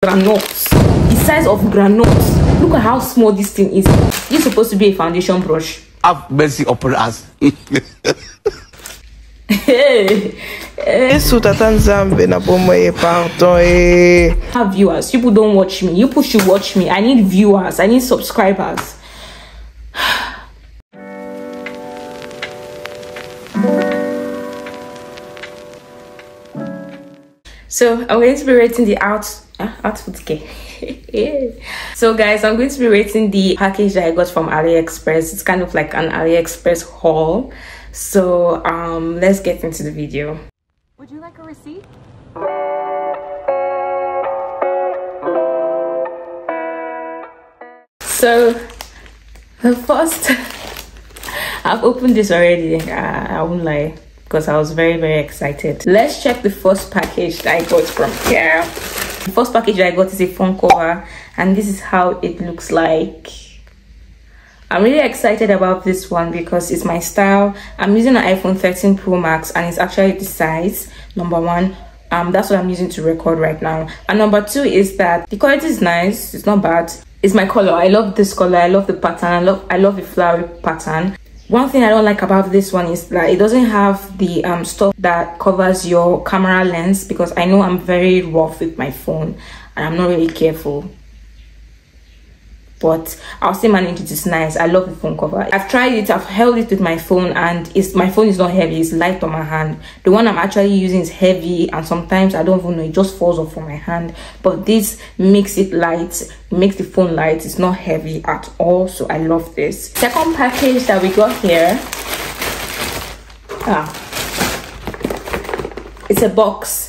granules. The size of granules. Look at how small this thing is. This is supposed to be a foundation brush. Have mercy upon us. Have viewers. People don't watch me. You should watch me. I need viewers. I need subscribers. So I'm going to be rating the outfit. Okay. So guys, I'm going to be rating the package that I got from AliExpress. It's kind of like an AliExpress haul. So let's get into the video. Would you like a receipt? So the first, I've opened this already. I won't lie, because I was very excited. Let's check the first package that I got from here. The first package that I got is a phone cover, and this is how it looks like. I'm really excited about this one because it's my style. I'm using an iPhone 13 Pro Max, and it's actually the size. Number one, that's what I'm using to record right now. And number two is that the quality is nice. It's not bad. It's my color. I love this color. I love the pattern. I love the flowery pattern. One thing I don't like about this one is that it doesn't have the stuff that covers your camera lens, because I know I'm very rough with my phone and I'm not really careful. But I'll still manage it. It's nice. I love the phone cover. I've tried it. I've held it with my phone, and my phone is not heavy. It's light on my hand. The one I'm actually using is heavy, and sometimes I don't even know, it just falls off from my hand. But this makes it light. It makes the phone light. It's not heavy at all. So I love this. Second package that we got here. It's a box.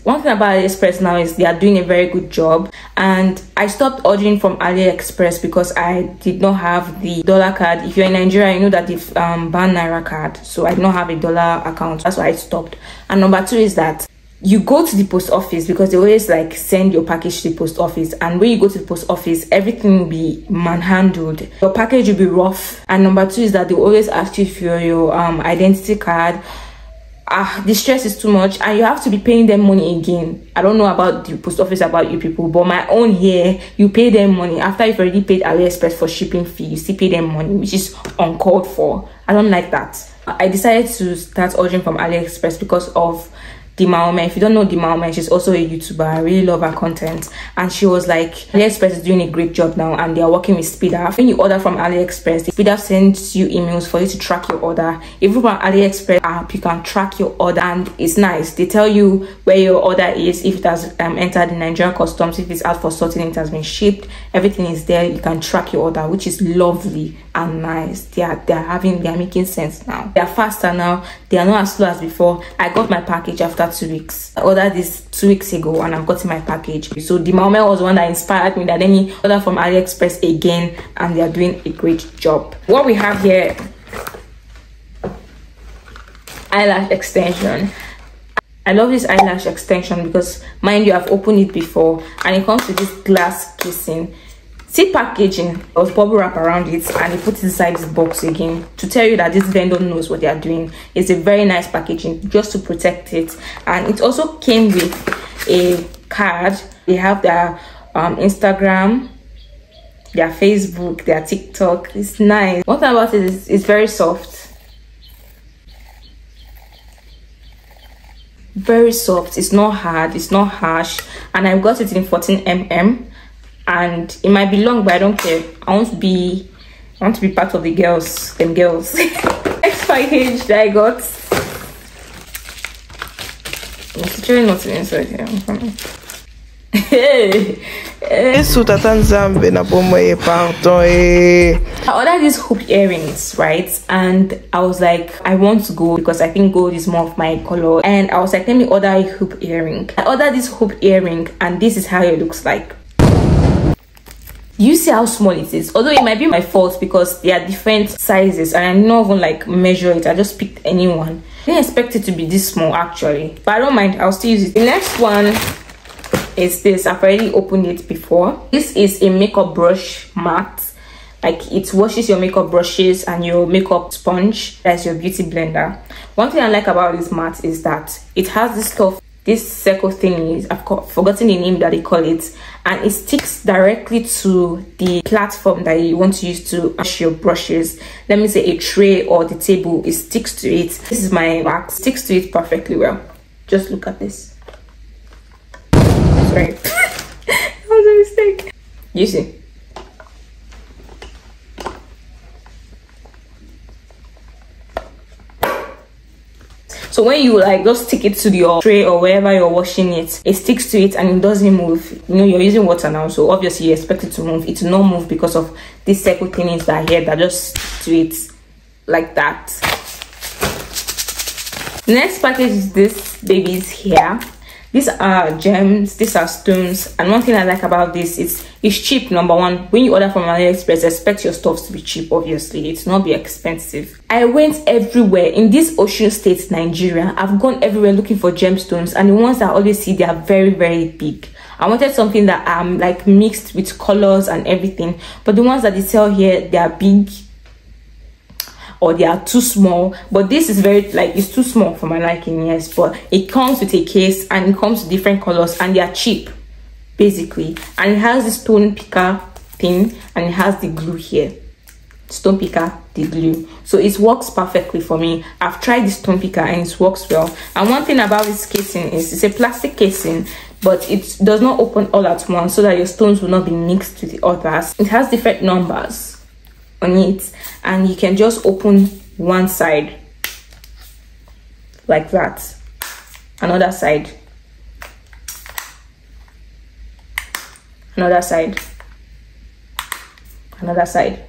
One thing about AliExpress now is they are doing a very good job, and I stopped ordering from AliExpress because I did not have the dollar card. If you're in Nigeria, you know that they've banned Naira card, so I don't have a dollar account. That's why I stopped. And number two is that you go to the post office, because they always like send your package to the post office, and when you go to the post office, everything will be manhandled. Your package will be rough. And number two is that they always ask you for your identity card. The stress is too much, and you have to be paying them money again. I don't know about the post office, about you people, but my own here, you pay them money after you've already paid AliExpress for shipping fee. You still pay them money, which is uncalled for. I don't like that. I decided to start ordering from AliExpress because of Dimaume. If you don't know Dimaume, she's also a YouTuber. I really love her content, and she was like, AliExpress is doing a great job now, and they are working with SpeedUp. When you order from AliExpress, SpeedUp sends you emails for you to track your order. If you have an AliExpress app, you can track your order, and it's nice. They tell you where your order is, if it has entered the Nigerian customs, if it's out for sorting, it has been shipped. Everything is there. You can track your order, which is lovely and nice. They are making sense now. They are faster now. They are not as slow as before. I got my package after 2 weeks. I ordered this 2 weeks ago, and I've gotten my package. So the moment was one that inspired me, that let me order from AliExpress again, and they are doing a great job. What we have here, eyelash extension. I love this eyelash extension because, mind you, I've opened it before, and it comes with this glass casing. See packaging, there was bubble wrap around it, and they put it inside this box again to tell you that this vendor knows what they are doing. It's a very nice packaging just to protect it. And it also came with a card. They have their Instagram, their Facebook, their TikTok. It's nice. One thing about it is it's very soft. Very soft. It's not hard, it's not harsh, and I got it in 14mm. And it might be long, but I don't care. I want to be part of the girls, them girls. Next package that I got. It's literally not inside here. I ordered these hoop earrings, right? And I was like, I want to go because I think gold is more of my color. And I was like, let me order a hoop earring. I ordered this hoop earring, and this is how it looks like. You see how small it is, although it might be my fault because they are different sizes, and I didn't even like measure it. I just picked anyone. I didn't expect it to be this small actually, but I don't mind. I'll still use it. The next one is this. I've already opened it before. This is a makeup brush mat. Like, it washes your makeup brushes and your makeup sponge. That's your beauty blender. One thing I like about this mat is that it has this stuff this circle thing is, I've forgotten the name that they call it, and it sticks directly to the platform that you want to use to wash your brushes. Let me say a tray or the table, it sticks to it. This is my wax, sticks to it perfectly well. Just look at this. Sorry. That was a mistake. You see. So when you like just stick it to your tray or wherever you're washing it, it sticks to it and it doesn't move. You know, you're using water now, so obviously you expect it to move. It will not move because of these circle things that are here that just stick to it like that. The next package is this baby's hair. These are gems, these are stones, and one thing I like about this is it's cheap. Number one, when you order from AliExpress, expect your stuff to be cheap. Obviously, it's not be expensive. I went everywhere in this Osun State, Nigeria. I've gone everywhere looking for gemstones, and the ones that I always see, they are very, very big. I wanted something that like mixed with colors and everything, but the ones that they sell here, they are big or they are too small. But this is very, like, it's too small for my liking, yes, but it comes with a case and it comes with different colors and they are cheap basically, and it has the stone picker thing and it has the glue here. Stone picker, the glue, so it works perfectly for me. I've tried the stone picker and it works well. And one thing about this casing is it's a plastic casing, but it does not open all at once so that your stones will not be mixed with the others. It has different numbers on it and you can just open one side like that, another side, another side, another side,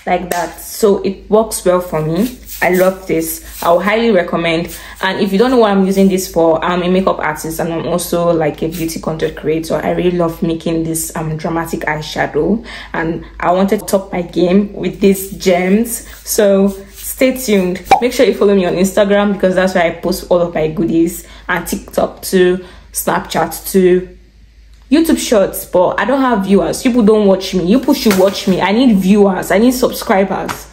like that. So it works well for me. I love this. I would highly recommend. And if you don't know what I'm using this for, I'm a makeup artist and I'm also like a beauty content creator. I really love making this dramatic eyeshadow, and I wanted to top my game with these gems. So stay tuned. Make sure you follow me on Instagram because that's where I post all of my goodies, and TikTok too, Snapchat too, YouTube Shorts. But I don't have viewers. People don't watch me. You should watch me. I need viewers. I need subscribers.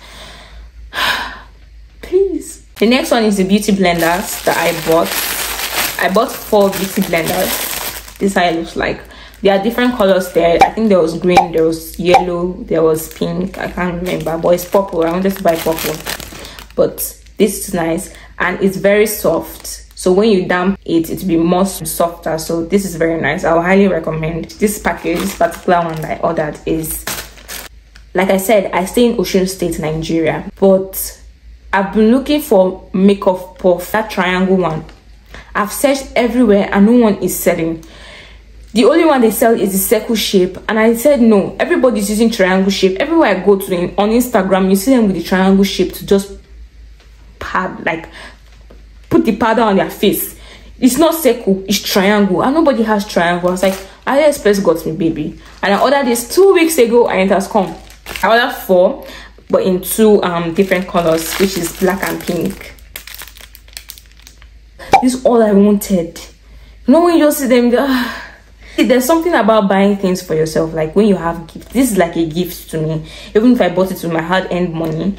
Please. The next one is the beauty blenders that I bought. I bought 4 beauty blenders. This is how it looks like. There are different colors there. I think there was green, there was yellow, there was pink. I can't remember, but it's purple. I wanted to buy purple, but this is nice and it's very soft. So when you damp it, it will be more softer. So this is very nice. I would highly recommend this package. This particular one that I ordered is, like I said, I stay in Osun State, Nigeria, but I've been looking for makeup puff, that triangle one. I've searched everywhere and no one is selling. The only one they sell is the circle shape, and I said no, everybody's using triangle shape. Everywhere I go to on Instagram, you see them with the triangle shape to just pad, like put the powder on their face. It's not circle, it's triangle, and nobody has triangle. I was like, AliExpress got me, baby. And I ordered this 2 weeks ago and it has come. I ordered 4, but in 2 different colors, which is black and pink. This is all I wanted. You know, when you just see them, there's something about buying things for yourself. Like when you have gifts, this is like a gift to me. Even if I bought it with my hard-earned money,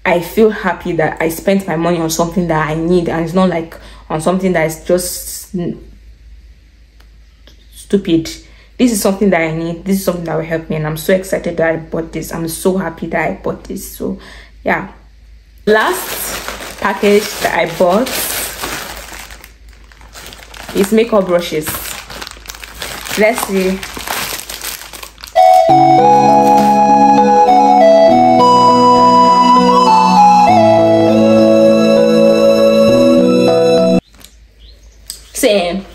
I feel happy that I spent my money on something that I need, and it's not like on something that is just stupid. This is something that I need. This is something that will help me, and I'm so excited that I bought this. I'm so happy that I bought this. So yeah, last package that I bought is makeup brushes. Let's see. Same.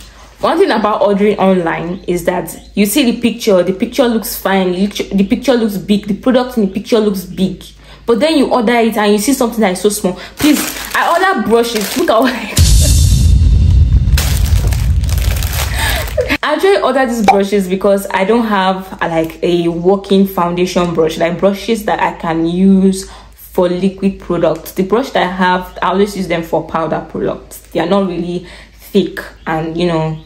One thing about ordering online is that you see the picture looks fine, the picture looks big, the product in the picture looks big, but then you order it and you see something that is so small. Please, I ordered brushes. Look at what I actually ordered these brushes because I don't have like a working foundation brush, like brushes that I can use for liquid products. The brush that I have, I always use them for powder products. They are not really thick, and you know,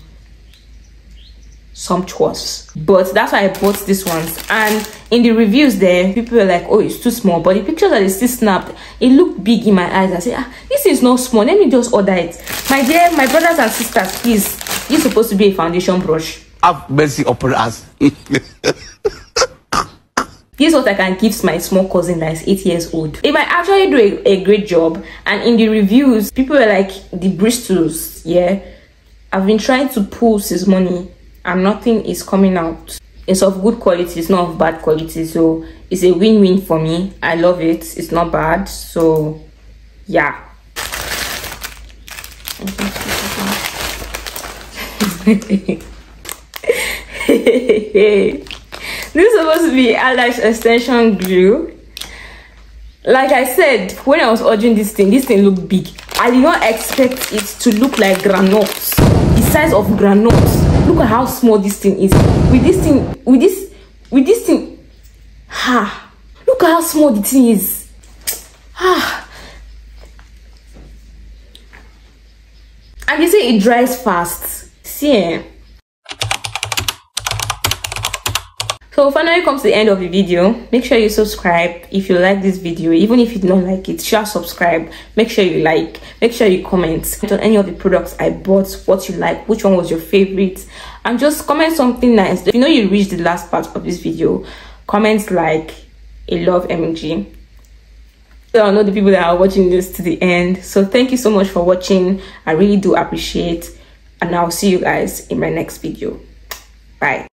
sumptuous. But that's why I bought this ones. And in the reviews there, people were like, oh, it's too small. But the pictures that they still snapped, it looked big in my eyes. I said, this is not small, let me just order it. My dear, my brothers and sisters, please, this is supposed to be a foundation brush. Have mercy upon us. This is what I can give my small cousin that is 8 years old. It might actually do a great job. And in the reviews, people were like, the bristles, yeah, I've been trying to pull this money and nothing is coming out. It's of good quality, it's not of bad quality, so it's a win-win for me. I love it, it's not bad, so yeah. This is supposed to be eyelash extension glue. Like I said, when I was ordering this thing looked big. I did not expect it to look like granules, the size of granules. Look at how small this thing is. With this thing, look at how small the thing is. And they say it dries fast. See. So finally comes to the end of the video. Make sure you subscribe if you like this video. Even if you don't like it, sure, subscribe. Make sure you like, make sure you comment on any of the products I bought, what you like, which one was your favorite, and just comment something nice. If you know you reached the last part of this video, comment like a love emoji. So I know the people that are watching this to the end. So thank you so much for watching. I really do appreciate, and I'll see you guys in my next video. Bye.